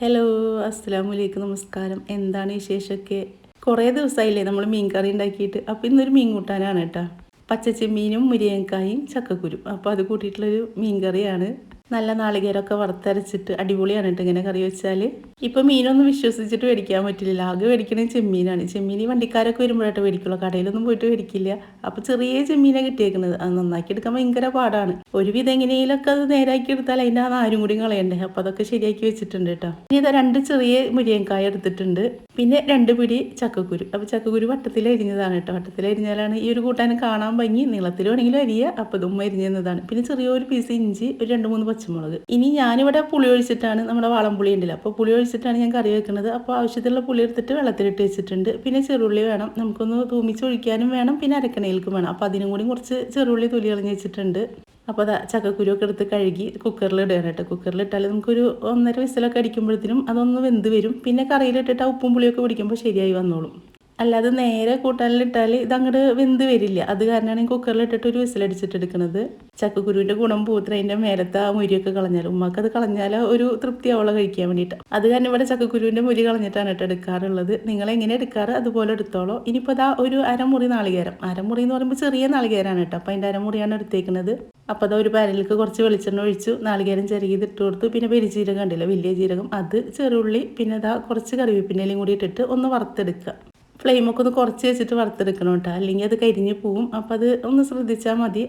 Hello, അസ്സലാമലൈക്കും, നമസ്കാരം. എന്താണ് വിശേഷമൊക്കെ? കുറേ ദിവസമായില്ലേ നമ്മൾ മീൻ കറി ഉണ്ടാക്കിയിട്ട്. അപ്പോൾ ഇന്നൊരു മീൻ കൂട്ടാനാണ് കേട്ടോ. പച്ചച്ചെമ്മീനും മുരിങ്ങക്കായും ചക്കക്കുരും. അപ്പോൾ അത് കൂട്ടിയിട്ടുള്ളൊരു മീൻ കറിയാണ്. നല്ല നാളികേരമൊക്കെ വറുത്തരച്ചിട്ട് അടിപൊളിയാണ് കേട്ടോ ഇങ്ങനെ കറി വെച്ചാൽ. ഇപ്പോൾ മീനൊന്നും വിശ്വസിച്ചിട്ട് മേടിക്കാൻ പറ്റില്ല. ആകെ മേടിക്കണത് ചെമ്മീനാണ്. ചെമ്മീൻ ഈ വണ്ടിക്കാരൊക്കെ വരുമ്പോഴായിട്ട് മേടിക്കുള്ളൂ, കടയിലൊന്നും പോയിട്ട് മേടിക്കില്ല. അപ്പോൾ ചെറിയ ചെമ്മീനാണ് കിട്ടിയേക്കുന്നത്. അത് നന്നാക്കി എടുക്കാൻ ഭയങ്കര പാടാണ്. ഒരുവിധം എങ്ങനെയെങ്കിലൊക്കെ അത് നേരാക്കി എടുത്താൽ അതിൻ്റെ ആ നാരും കൂടി കളയണ്ടേ. അപ്പോൾ അതൊക്കെ ശരിയാക്കി വെച്ചിട്ടുണ്ട് കേട്ടോ. ഇനി ഇതാ 2 ചെറിയ മുരിങ്ങക്കായ എടുത്തിട്ടുണ്ട്. പിന്നെ 2 പിടി ചക്കക്കുരു. അപ്പോൾ ചക്കക്കുരു വട്ടത്തിൽ അരിഞ്ഞതാണ് കേട്ടോ. വട്ടത്തിൽ അരിഞ്ഞാലാണ് ഈ ഒരു കൂട്ടാൻ കാണാൻ ഭംഗി. നീളത്തിൽ വേണമെങ്കിലും അരിയുക. അപ്പോൾ ഇതും അരിഞ്ഞതാണ്. പിന്നെ ചെറിയൊരു പീസ് ഇഞ്ചി, ഒരു 2-3 പച്ചമുളക്. ഇനി ഞാനിവിടെ പുളി ഒഴിച്ചിട്ടാണ്, നമ്മുടെ വാളംപുളി ഉണ്ടല്ലോ, അപ്പോൾ പുളി ഒഴിച്ചിട്ടാണ് ഞാൻ കറി വെക്കുന്നത്. അപ്പോൾ ആവശ്യത്തിലുള്ള പുളി എടുത്തിട്ട് വെള്ളത്തിലിട്ട് വെച്ചിട്ടുണ്ട്. പിന്നെ ചെറുള്ളി വേണം, നമുക്കൊന്ന് തൂമിച്ച് ഒഴിക്കാനും വേണം, പിന്നെ അരക്കണയിൽക്കും വേണം. അപ്പോൾ അതിനും കൂടി കുറച്ച് ചെറുള്ളി തൊലി കളഞ്ഞ് വെച്ചിട്ടുണ്ട്. അപ്പോൾ അതാ ചക്കക്കുരുവൊക്കെ എടുത്ത് കഴുകി കുക്കറിൽ ഇടുകയാണ് കേട്ടോ. കുക്കറിലിട്ടാൽ നമുക്കൊരു 1.5 വിസിലൊക്കെ അടിക്കുമ്പോഴത്തേനും അതൊന്ന് വെന്ത് വരും. പിന്നെ കറിയിലിട്ടിട്ട് ആ ഉപ്പും പുളിയൊക്കെ പിടിക്കുമ്പോൾ ശരിയായി വന്നോളും. അല്ലാതെ നേരെ കൂട്ടാനിലിട്ടാൽ ഇതങ്ങോട്ട് വെന്ത് വരില്ല. അത് കാരണമാണ് ഞാൻ കുക്കറിലിട്ടിട്ട് ഒരു വിസിലടിച്ചിട്ട് എടുക്കുന്നത്. ചക്കക്കുരുവിൻ്റെ ഗുണം പോത്തിന് അതിൻ്റെ മേലത്തെ ആ മുരിയൊക്കെ കളഞ്ഞാൽ, ഉമ്മക്ക് അത് കളഞ്ഞാൽ ഒരു തൃപ്തിയാവുള്ള കഴിക്കാൻ വേണ്ടിയിട്ട്. അത് കാരണം ഇവിടെ ചക്കക്കുരുവിൻ്റെ മുരി കളഞ്ഞിട്ടാണ് കേട്ടോ എടുക്കാറുള്ളത്. നിങ്ങൾ എങ്ങനെ എടുക്കാറ് അതുപോലെ എടുത്തോളൂ. ഇനിയിപ്പോൾ അതാ ഒരു അരമുറി നാളികേരം. അരമുറി എന്ന് പറയുമ്പോൾ ചെറിയ നാളികേരമാണ് കേട്ടോ. അപ്പോൾ അതിൻ്റെ അരമുറിയാണ് എടുത്തേക്കുന്നത്. അപ്പോൾ അതാ ഒരു പാനിലേക്ക് കുറച്ച് വെളിച്ചെണ്ണ ഒഴിച്ചു, നാളികേരം ചെറുകിയത് ഇട്ട് കൊടുത്തു. പിന്നെ പെരുജീരകം ഉണ്ടല്ലോ, വലിയ ജീരകം, അത്, ചെറുള്ളി, പിന്നെ അതാ കുറച്ച് കറിവേപ്പിൻ്റെലയും കൂടി ഇട്ടിട്ട് ഒന്ന് വറുത്തെടുക്കുക. ഫ്ലെയിമൊക്കെ ഒന്ന് കുറച്ച് വെച്ചിട്ട് വറുത്തെടുക്കണം കേട്ടോ, അല്ലെങ്കിൽ അത് കരിഞ്ഞ് പോവും. അപ്പോൾ അത് ഒന്ന് ശ്രദ്ധിച്ചാൽ മതി.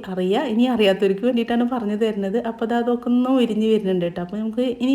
ഇനി അറിയാത്തവർക്ക് വേണ്ടിയിട്ടാണ് പറഞ്ഞു തരുന്നത്. അപ്പോൾ അതൊക്കെ ഒന്ന് ഉരിഞ്ഞ് വരുന്നുണ്ട് കേട്ടോ. അപ്പോൾ നമുക്ക് ഇനി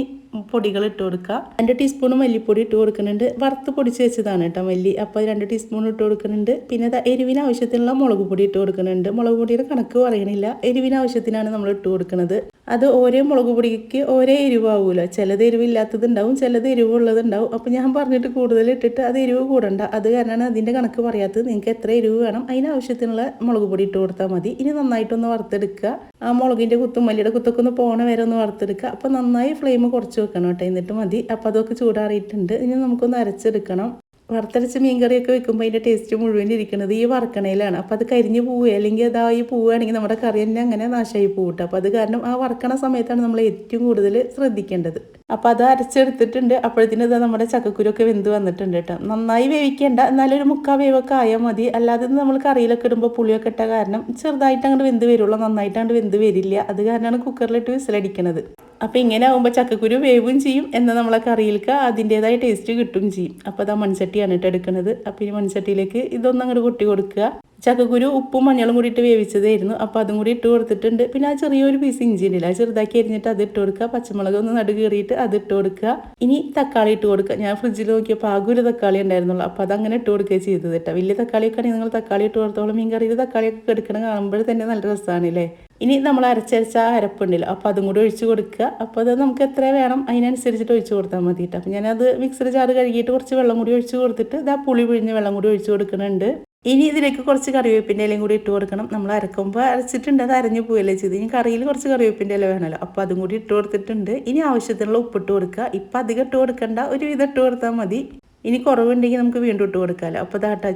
പൊടികൾ ഇട്ട് കൊടുക്കുക. 2 ടീസ്പൂൺ മല്ലിപ്പൊടി ഇട്ട് കൊടുക്കുന്നുണ്ട്. വറുത്ത് പൊടിച്ച് വെച്ചതാണ് കേട്ടോ മല്ലി. അപ്പോൾ 2 ടീസ്പൂൺ ഇട്ട് കൊടുക്കുന്നുണ്ട്. പിന്നെ എരിവിന് ആവശ്യത്തിനുള്ള മുളക് പൊടി ഇട്ട് കൊടുക്കുന്നുണ്ട്. മുളക് പൊടിയുടെ കണക്ക് പറയണില്ല, എരിവിന് ആവശ്യത്തിനാണ് നമ്മൾ ഇട്ട് കൊടുക്കുന്നത്. അത് ഓരോ മുളക് പൊടിക്ക് ഓരോ എരിവാകുമല്ലോ. ചിലത് എരിവില്ലാത്തതുണ്ടാവും, ചിലത് എരിവുള്ളതുണ്ടാവും. അപ്പോൾ ഞാൻ പറഞ്ഞിട്ട് കൂടുതൽ ഇട്ടിട്ട് അത് എരിവ് കൂടണ്ട. അത് കാരണമാണ് അതിൻ്റെ കണക്ക് പറയാത്തത്. നിങ്ങൾക്ക് എത്ര എരിവ് വേണം അതിനാവശ്യത്തിനുള്ള മുളക് പൊടി ഇട്ട് കൊടുത്താൽ മതി. ഇനി നന്നായിട്ടൊന്ന് വറുത്തെടുക്കുക. ആ മുളകിൻ്റെ കുത്തും മല്ലിയുടെ കുത്തൊക്കെ ഒന്ന് പോണ വരെ ഒന്ന് വറുത്തെടുക്കുക. അപ്പോൾ നന്നായി ഫ്ലെയിം കുറച്ച് വെക്കണം കേട്ടോ, എന്നിട്ട് മതി. അപ്പോൾ അതൊക്കെ ചൂടാറിയിട്ടുണ്ട്. ഇനി നമുക്കൊന്ന് അരച്ചെടുക്കണം. വറുത്തരച്ച് മീൻ കറിയൊക്കെ വെക്കുമ്പോൾ അതിൻ്റെ ടേസ്റ്റ് മുഴുവൻ ഇരിക്കുന്നത് ഈ വറക്കണയിലാണ്. അപ്പോൾ അത് കരിഞ്ഞ് പോവുക, അല്ലെങ്കിൽ അതായി പോവുകയാണെങ്കിൽ നമ്മുടെ കറി തന്നെ അങ്ങനെ നാശമായി പോകട്ടെ. അപ്പോൾ അത് കാരണം ആ വറക്കണ സമയത്താണ് നമ്മൾ ഏറ്റവും കൂടുതൽ ശ്രദ്ധിക്കേണ്ടത്. അപ്പോൾ അത് അരച്ചെടുത്തിട്ടുണ്ട്. അപ്പോഴത്തേനും ഇതാ നമ്മുടെ ചക്കക്കുരൊക്കെ വെന്ത് വന്നിട്ടുണ്ട് കേട്ടോ. നന്നായി വേവിക്കേണ്ട, എന്നാലും ഒരു 3/4 വേവൊക്കെ ആയാൽ മതി. അല്ലാതെ നമ്മൾ കറിയിലൊക്കെ ഇടുമ്പോൾ പുളിയൊക്കെ ഇട്ട കാരണം ചെറുതായിട്ട് അങ്ങോട്ട് വെന്ത് വരുള്ളൂ, നന്നായിട്ട് അങ്ങോട്ട് വെന്ത് വരില്ല. അത് കാരണമാണ് കുക്കറിലിട്ട് വിസിലടിക്കണത്. അപ്പോൾ ഇങ്ങനെ ആകുമ്പോൾ ചക്കക്കുരു വേവും ചെയ്യും, എന്നാൽ നമ്മളെ കറിയിലേക്ക് അതിൻ്റേതായ ടേസ്റ്റ് കിട്ടും ചെയ്യും. അപ്പോൾ അതാ മൺചട്ടിയാണ് ഇട്ട് എടുക്കുന്നത്. അപ്പോൾ ഈ മൺചട്ടിയിലേക്ക് ഇതൊന്നും അങ്ങോട്ട് കൊട്ടി കൊടുക്കുക. ചക്കക്കുരു ഉപ്പും മഞ്ഞളും കൂടി ഇട്ട് വേവിച്ചതായിരുന്നു. അപ്പോൾ അതും കൂടി ഇട്ട് കൊടുത്തിട്ടുണ്ട്. പിന്നെ ആ ചെറിയൊരു പീസ് ഇഞ്ചി ഉണ്ടല്ലോ, അത് ചെറുതാക്കി അരിഞ്ഞിട്ട് അത് ഇട്ട് കൊടുക്കുക. പച്ചമുളക് ഒന്ന് നടു കീറിയിട്ട് അത് ഇട്ട് കൊടുക്കുക. ഇനി തക്കാളി ഇട്ട് കൊടുക്കുക. ഞാൻ ഫ്രിഡ്ജിൽ നോക്കിയപ്പോൾ ആകെ ഒരു തക്കാളി ഉണ്ടായിരുന്നുള്ളൂ. അപ്പോൾ അതങ്ങനെ ഇട്ട് കൊടുക്കുകയും ചെയ്തത് കേട്ടോ. വലിയ തക്കാളിയൊക്കെ ആണെങ്കിൽ നിങ്ങൾ തക്കാളി ഇട്ട് കൊടുത്തോളം. മീൻ കറിയിൽ തക്കാളിയൊക്കെ എടുക്കണം കാണുമ്പോൾ തന്നെ നല്ല രസമാണ് അല്ലേ. ഇനി നമ്മൾ അരച്ചരച്ച അരപ്പുണ്ടല്ലോ, അപ്പോൾ അതും കൂടി ഒഴിച്ച് കൊടുക്കുക. അപ്പോൾ അത് നമുക്ക് എത്ര വേണം അതിനനുസരിച്ചിട്ട് ഒഴിച്ച് കൊടുത്താൽ മതി കേട്ടോ. അപ്പോൾ ഞാനത് മിക്സിയുടെ ജാറ് കഴുകിയിട്ട് കുറച്ച് വെള്ളം കൂടി ഒഴിച്ച് കൊടുത്തിട്ട് ഇതാ പുളി പിഴിഞ്ഞ് വെള്ളം കൂടി ഒഴിച്ച് കൊടുക്കുന്നുണ്ട്. ഇനി ഇതിലേക്ക് കുറച്ച് കറിവേപ്പിൻ്റെ ഇലയും കൂടി ഇട്ട് കൊടുക്കണം. നമ്മൾ അരക്കുമ്പോൾ അരച്ചിട്ടുണ്ട്, അത് അരഞ്ഞു പോയല്ലേ ചെയ്ത്. ഇനി കറിയിൽ കുറച്ച് കറിവേപ്പിൻ്റെ ഇല വേണമല്ലോ, അപ്പോൾ അതും കൂടി ഇട്ട് കൊടുത്തിട്ടുണ്ട്. ഇനി ആവശ്യത്തിനുള്ള ഉപ്പിട്ട് കൊടുക്കുക. ഇപ്പം അധികം ഇട്ട് കൊടുക്കണ്ട, ഒരു വിധം ഇട്ട് കൊടുത്താൽ മതി. ഇനി കുറവുണ്ടെങ്കിൽ നമുക്ക് വീണ്ടും ഇട്ട് കൊടുക്കാമല്ലോ. അപ്പോൾ ദാട്ടാ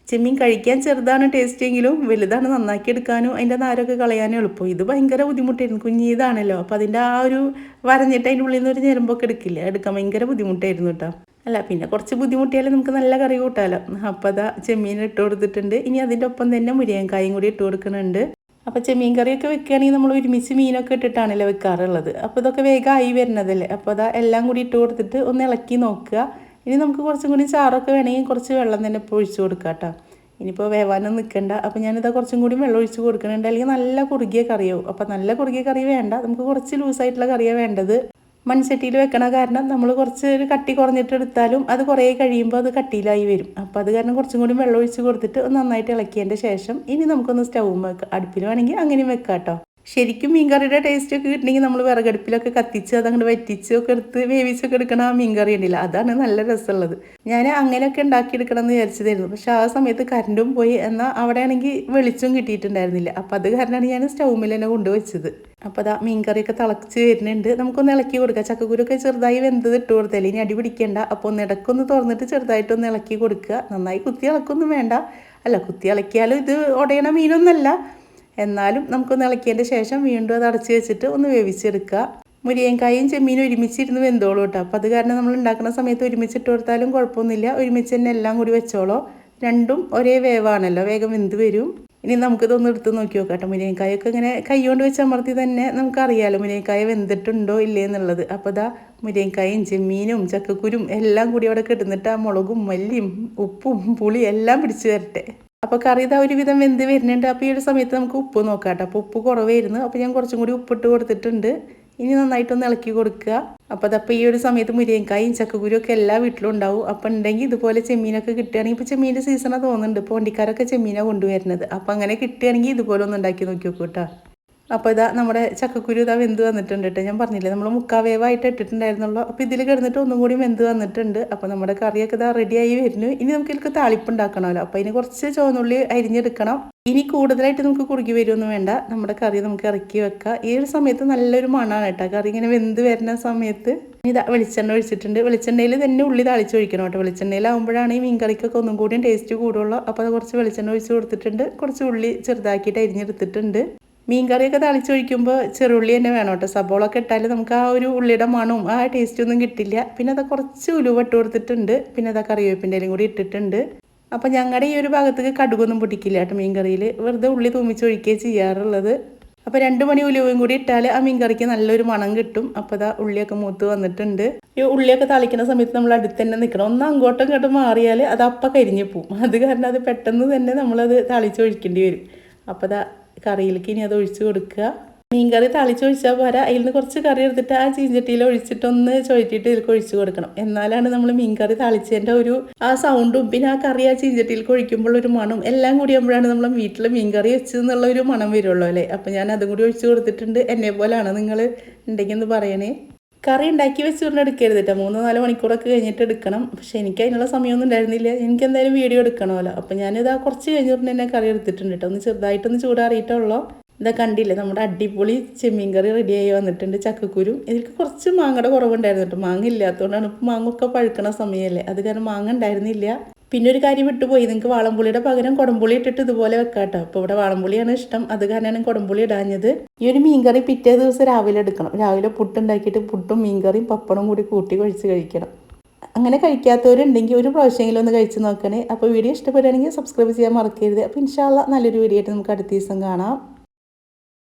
ചെമ്മീൻ കഴിക്കാൻ ചെറുതാണ് ടേസ്റ്റ് എങ്കിലും വലുതാണ് നന്നാക്കി എടുക്കാനും അതിൻ്റെ നാരൊക്കെ കളയാനും എളുപ്പം. ഇത് ഭയങ്കര ബുദ്ധിമുട്ടായിരുന്നു, കുഞ്ഞിതാണല്ലോ. അപ്പോൾ അതിൻ്റെ ആ ഒരു വരഞ്ഞിട്ട് അതിൻ്റെ ഉള്ളിൽ നിന്ന് ഒരു ഞരമ്പൊക്കെ എടുക്കാൻ ഭയങ്കര ബുദ്ധിമുട്ടായിരുന്നു കേട്ടോ. അല്ല, പിന്നെ കുറച്ച് ബുദ്ധിമുട്ടിയാലും നമുക്ക് നല്ല കറി കൂട്ടാമല്ലോ. അപ്പോൾ അതാ ചെമ്മീൻ ഇട്ട് കൊടുത്തിട്ടുണ്ട്. ഇനി അതിൻ്റെ ഒപ്പം തന്നെ മുരിങ്ങക്കായും കൂടി ഇട്ട് കൊടുക്കുന്നുണ്ട്. അപ്പോൾ ചെമ്മീൻ കറിയൊക്കെ വെക്കുകയാണെങ്കിൽ നമ്മൾ ഒരുമിച്ച് മീനൊക്കെ ഇട്ടിട്ടാണല്ലോ വെക്കാറുള്ളത്. അപ്പോൾ ഇതൊക്കെ വേഗമായി വരുന്നതല്ലേ. അപ്പോൾ അതാ എല്ലാം കൂടി ഇട്ട് കൊടുത്തിട്ട് ഒന്ന് ഇളക്കി നോക്കുക. ഇനി നമുക്ക് കുറച്ചും കൂടി ചാറൊക്കെ വേണമെങ്കിൽ കുറച്ച് വെള്ളം തന്നെ ഇപ്പോൾ ഒഴിച്ച് കൊടുക്കുക കേട്ടോ. ഇനിയിപ്പോൾ വേവാനൊന്നും നിൽക്കണ്ട. അപ്പോൾ ഞാനിതാ കുറച്ചും കൂടി വെള്ളം ഒഴിച്ച് കൊടുക്കുന്നുണ്ട്, അല്ലെങ്കിൽ നല്ല കുറുകിയ കറിയാവും. അപ്പോൾ നല്ല കുറുകിയ കറി വേണ്ട, നമുക്ക് കുറച്ച് ലൂസായിട്ടുള്ള കറിയാണ് വേണ്ടത്. മൺചട്ടിയിൽ വെക്കണ കാരണം നമ്മൾ കുറച്ച് ഒരു കട്ടി കുറഞ്ഞിട്ട് എടുത്താലും അത് കുറേ കഴിയുമ്പോൾ അത് കട്ടിയിലായി വരും. അപ്പോൾ അത് കാരണം കുറച്ചും കൂടി വെള്ളം ഒഴിച്ച് കൊടുത്തിട്ട് നന്നായിട്ട് ഇളക്കിയതിൻ്റെ ശേഷം ഇനി നമുക്കൊന്ന് സ്റ്റൗവും വെക്കാം. അടുപ്പിൽ വേണമെങ്കിൽ അങ്ങനെയും വെക്കാം കേട്ടോ. ശരിക്കും മീൻ കറിയുടെ ടേസ്റ്റൊക്കെ കിട്ടണമെങ്കിൽ നമ്മൾ വിറകടുപ്പിലൊക്കെ കത്തിച്ച് അതങ്ങോട്ട് വറ്റിച്ചൊക്കെ എടുത്ത് വേവിച്ചൊക്കെ എടുക്കണ ആ മീൻ കറി ഉണ്ടല്ലോ, അതാണ് നല്ല രസമുള്ളത്. ഞാൻ അങ്ങനെയൊക്കെ ഉണ്ടാക്കിയെടുക്കണം എന്ന് വിചാരിച്ചതായിരുന്നു. പക്ഷെ ആ സമയത്ത് കറണ്ടും പോയി, എന്നാൽ അവിടെ ആണെങ്കിൽ വെളിച്ചം കിട്ടിയിട്ടുണ്ടായിരുന്നില്ല. അപ്പോൾ അത് കാരണമാണ് ഞാൻ സ്റ്റൗമിൽ തന്നെ കൊണ്ടുവച്ചത്. അപ്പോൾ അതാ മീൻ കറിയൊക്കെ തിളച്ച് വരുന്നുണ്ട്. നമുക്കൊന്ന് ഇളക്കി കൊടുക്കുക. ചക്കക്കുരൊക്കെ ചെറുതായി വെന്തത് ഇട്ട് കൊടുത്താലേ ഇനി അടി പിടിക്കേണ്ട. അപ്പോൾ ഒന്ന് ഇടക്കൊന്ന് തുറന്നിട്ട് ചെറുതായിട്ടൊന്ന് ഇളക്കി കൊടുക്കുക. നന്നായി കുത്തി ഇളക്കൊന്നും വേണ്ട. അല്ല, കുത്തി ഇളക്കിയാലും ഇത് ഉടയണ മീനൊന്നല്ല, എന്നാലും നമുക്കൊന്ന് ഇളക്കിയതിൻ്റെ ശേഷം വീണ്ടും അത് അടച്ച് വെച്ചിട്ട് ഒന്ന് വേവിച്ചെടുക്കുക. മുരിങ്ങക്കായും ചെമ്മീനും ഒരുമിച്ചിരുന്ന് വെന്തോളൂ കേട്ടോ. അപ്പോൾ അത് കാരണം നമ്മൾ ഉണ്ടാക്കുന്ന സമയത്ത് ഒരുമിച്ചിട്ട് കൊടുത്താലും കുഴപ്പമൊന്നുമില്ല. ഒരുമിച്ച് തന്നെ എല്ലാം കൂടി വെച്ചോളൂ. രണ്ടും ഒരേ വേവാണല്ലോ, വേഗം വെന്ത് വരും. ഇനി നമുക്കിതൊന്ന് എടുത്ത് നോക്കി നോക്കാം കേട്ടോ. മുരിങ്ങക്കായൊക്കെ ഇങ്ങനെ കൈ കൊണ്ട് വെച്ച് അമർത്തി തന്നെ നമുക്കറിയാമല്ലോ മുരിങ്ങക്കായ വെന്തിട്ടുണ്ടോ ഇല്ലേ എന്നുള്ളത്. അപ്പോൾ ഇതാ മുരിങ്ങക്കായും ചെമ്മീനും ചക്കക്കുരും എല്ലാം കൂടി അവിടെ കിടന്നിട്ട് ആ മുളകും മല്ലിയും ഉപ്പും പുളി എല്ലാം പിടിച്ച് വരട്ടെ. അപ്പോൾ കറി ഇതാ ഒരുവിധം വെന്ത് വരുന്നുണ്ട്. അപ്പോൾ ഈ ഒരു സമയത്ത് നമുക്ക് ഉപ്പ് നോക്കാം കേട്ടോ. അപ്പോൾ ഉപ്പ് കുറവായിരുന്നു, അപ്പോൾ ഞാൻ കുറച്ചും കൂടി ഉപ്പിട്ട് കൊടുത്തിട്ടുണ്ട്. ഇനി നന്നായിട്ടൊന്ന് ഇളക്കി കൊടുക്കുക. അപ്പോൾ അതപ്പോൾ ഈ ഒരു സമയത്ത് മുരിങ്ങക്കായും ചക്കക്കുരും ഒക്കെ എല്ലാ വീട്ടിലും ഉണ്ടാവും. അപ്പോൾ ഉണ്ടെങ്കിൽ ഇതുപോലെ ചെമ്മീനൊക്കെ കിട്ടുകയാണെങ്കിൽ, ഇപ്പോൾ ചെമ്മീൻ്റെ സീസണാണ് തോന്നുന്നുണ്ട്, ഇപ്പോൾ വണ്ടിക്കാരൊക്കെ ചെമ്മീനാണ് കൊണ്ടുവരുന്നത്. അപ്പോൾ അങ്ങനെ കിട്ടുകയാണെങ്കിൽ ഇതുപോലെ ഒന്ന് ഉണ്ടാക്കി നോക്കി നോക്കൂ കേട്ടോ. അപ്പോൾ ഇതാ നമ്മുടെ ചക്കക്കുരു ഇതാ വെന്ത് വന്നിട്ടുണ്ട് കേട്ടോ. ഞാൻ പറഞ്ഞില്ലേ നമ്മൾ മുക്കാവേവായിട്ട് ഇട്ടിട്ടുണ്ടായിരുന്നുള്ളൂ. അപ്പോൾ ഇതിൽ കിടന്നിട്ട് ഒന്നും കൂടി വെന്ത് വന്നിട്ടുണ്ട്. അപ്പോൾ നമ്മുടെ കറിയൊക്കെ ഇതാ റെഡിയായി വരുന്നു. ഇനി നമുക്ക് ഇതിലേക്ക് താളിപ്പ് ഉണ്ടാക്കണമല്ലോ. അപ്പോൾ അതിന് കുറച്ച് ചുവന്നുള്ളി അരിഞ്ഞെടുക്കണം. ഇനി കൂടുതലായിട്ട് നമുക്ക് കുറുകി വരുമൊന്നും വേണ്ട. നമ്മുടെ കറി നമുക്ക് ഇറക്കി വെക്കാം. ഈ ഒരു സമയത്ത് നല്ലൊരു മണമാണ് കേട്ടോ. കറി ഇങ്ങനെ വെന്ത് വരുന്ന സമയത്ത് ഇതാ വെളിച്ചെണ്ണ ഒഴിച്ചിട്ടുണ്ട്. വെളിച്ചെണ്ണയിൽ തന്നെ ഉള്ളി താളിച്ചൊഴിക്കണം കേട്ടോ. വെളിച്ചെണ്ണയിലാവുമ്പോഴാണ് ഈ മീൻ കറിക്കൊക്കെ ഒന്നും കൂടിയും ടേസ്റ്റ് കൂടുള്ളൂ. അപ്പോൾ അത് കുറച്ച് വെളിച്ചെണ്ണ ഒഴിച്ച് കൊടുത്തിട്ടുണ്ട്. കുറച്ച് ഉള്ളി ചെറുതാക്കിയിട്ട് അരിഞ്ഞെടുത്തിട്ടുണ്ട്. മീൻ കറിയൊക്കെ തളിച്ചൊഴിക്കുമ്പോൾ ചെറുള്ളി തന്നെ വേണം കേട്ടോ. സബോളൊക്കെ ഇട്ടാൽ നമുക്ക് ആ ഒരു ഉള്ളിയുടെ മണവും ആ ടേസ്റ്റൊന്നും കിട്ടില്ല. പിന്നെ അത് കുറച്ച് ഉലുവ ഇട്ട് കൊടുത്തിട്ടുണ്ട്. പിന്നെ അത് കറിവേപ്പിൻ്റെ ഇലയും കൂടി ഇട്ടിട്ടുണ്ട്. അപ്പോൾ ഞങ്ങളുടെ ഈ ഒരു ഭാഗത്തേക്ക് കടുകൊന്നും പൊട്ടിക്കില്ല കേട്ടോ മീൻ കറിയിൽ. വെറുതെ ഉള്ളി തൂമിച്ചൊഴിക്കുകയാണ് ചെയ്യാറുള്ളത്. അപ്പോൾ 2 മണി ഉലുവയും കൂടി ഇട്ടാൽ ആ മീൻ കറിക്ക് നല്ലൊരു മണം കിട്ടും. അപ്പോൾ അതാ ഉള്ളിയൊക്കെ മൂത്ത് വന്നിട്ടുണ്ട്. ഈ ഉള്ളിയൊക്കെ തളിക്കുന്ന സമയത്ത് നമ്മൾ അടുത്ത് തന്നെ നിൽക്കണം. ഒന്ന് അങ്ങോട്ടും ഇങ്ങോട്ടും മാറിയാൽ അത് അപ്പം കരിഞ്ഞു പോവും. അത് കാരണം അത് പെട്ടെന്ന് തന്നെ നമ്മളത് തളിച്ചൊഴിക്കേണ്ടി വരും. അപ്പോൾ അതാ കറിയിലേക്ക് ഇനി അത് ഒഴിച്ച് കൊടുക്കുക. മീൻ കറി തളിച്ചൊഴിച്ചാൽ പോരാ, അതിൽ നിന്ന് കുറച്ച് കറി എടുത്തിട്ട് ആ ചീഞ്ചട്ടിയിൽ ഒഴിച്ചിട്ടൊന്ന് ചുഴറ്റിയിട്ട് ഇതിലേക്ക് ഒഴിച്ച് കൊടുക്കണം. എന്നാലാണ് നമ്മൾ മീൻ കറി തളിച്ചതിൻ്റെ ആ സൗണ്ടും പിന്നെ ആ കറി ആ ചീഞ്ചട്ടിയിലേക്ക് ഒഴിക്കുമ്പോൾ ഒരു മണം എല്ലാം കൂടി ആകുമ്പോഴാണ് നമ്മൾ വീട്ടിൽ മീൻ കറി വെച്ചതെന്നുള്ള ഒരു മണം വരുള്ളൂ അല്ലേ. അപ്പോൾ ഞാൻ അതും കൂടി ഒഴിച്ച് കൊടുത്തിട്ടുണ്ട്. എന്നെ പോലെയാണ് നിങ്ങൾ ഉണ്ടെങ്കിൽ എന്ന് പറയണേ. കറി ഉണ്ടാക്കി വെച്ചുകൊണ്ട് എടുക്കരുത് കേട്ടോ. 3-4 മണിക്കൂറൊക്കെ കഴിഞ്ഞിട്ട് എടുക്കണം. പക്ഷേ എനിക്ക് അതിനുള്ള സമയമൊന്നും ഉണ്ടായിരുന്നില്ല. എനിക്ക് എന്തായാലും വീഡിയോ എടുക്കണമല്ലോ. അപ്പോൾ ഞാനിതാ കുറച്ച് കഴിഞ്ഞിട്ട് തന്നെ കറി എടുത്തിട്ടുണ്ട് കേട്ടോ. ഒന്ന് ചെറുതായിട്ടൊന്ന് ചൂടാറിയിട്ടുള്ളൂ. ഇതാ കണ്ടില്ലേ, നമ്മുടെ അടിപൊളി ചെമ്മീൻ കറി റെഡിയായി വന്നിട്ടുണ്ട്. ചക്കക്കുരും ഇതിലേക്ക് കുറച്ച് മാങ്ങയുടെ കുറവുണ്ടായിരുന്നു കേട്ടോ. മാങ്ങ ഇല്ലാത്തതുകൊണ്ടാണ്. ഇപ്പോൾ മാങ്ങ ഒക്കെ പഴുക്കണ സമയമല്ലേ, അത് കാരണം മാങ്ങ ഉണ്ടായിരുന്നില്ല. പിന്നെ ഒരു കാര്യം വിട്ടുപോയി, നിങ്ങൾക്ക് വാളംപുളിയുടെ പകരം കുടംപുളി ഇട്ടിട്ട് ഇതുപോലെ വെക്കാം കേട്ടോ. അപ്പോൾ ഇവിടെ വാളംപുളിയാണ് ഇഷ്ടം, അത് കാരണമാണ് കുടംപുളി ഇടാഞ്ഞത്. ഈ ഒരു മീൻകറി പിറ്റേ ദിവസം രാവിലെ എടുക്കണം. രാവിലെ പുട്ടുണ്ടാക്കിയിട്ട് പുട്ടും മീൻകറിയും പപ്പടവും കൂടി കൂട്ടി കഴിച്ച് കഴിക്കണം. അങ്ങനെ കഴിക്കാത്തവരുണ്ടെങ്കിൽ ഒരു പ്രാവശ്യമെങ്കിലും ഒന്ന് കഴിച്ച് നോക്കണേ. അപ്പോൾ വീഡിയോ ഇഷ്ടപ്പെടുകയാണെങ്കിൽ സബ്സ്ക്രൈബ് ചെയ്യാൻ മറക്കരുത്. അപ്പോൾ ഇൻഷാ അല്ലാഹ് നല്ലൊരു വീഡിയോ ആയിട്ട് നമുക്ക് അടുത്ത ദിവസം കാണാം.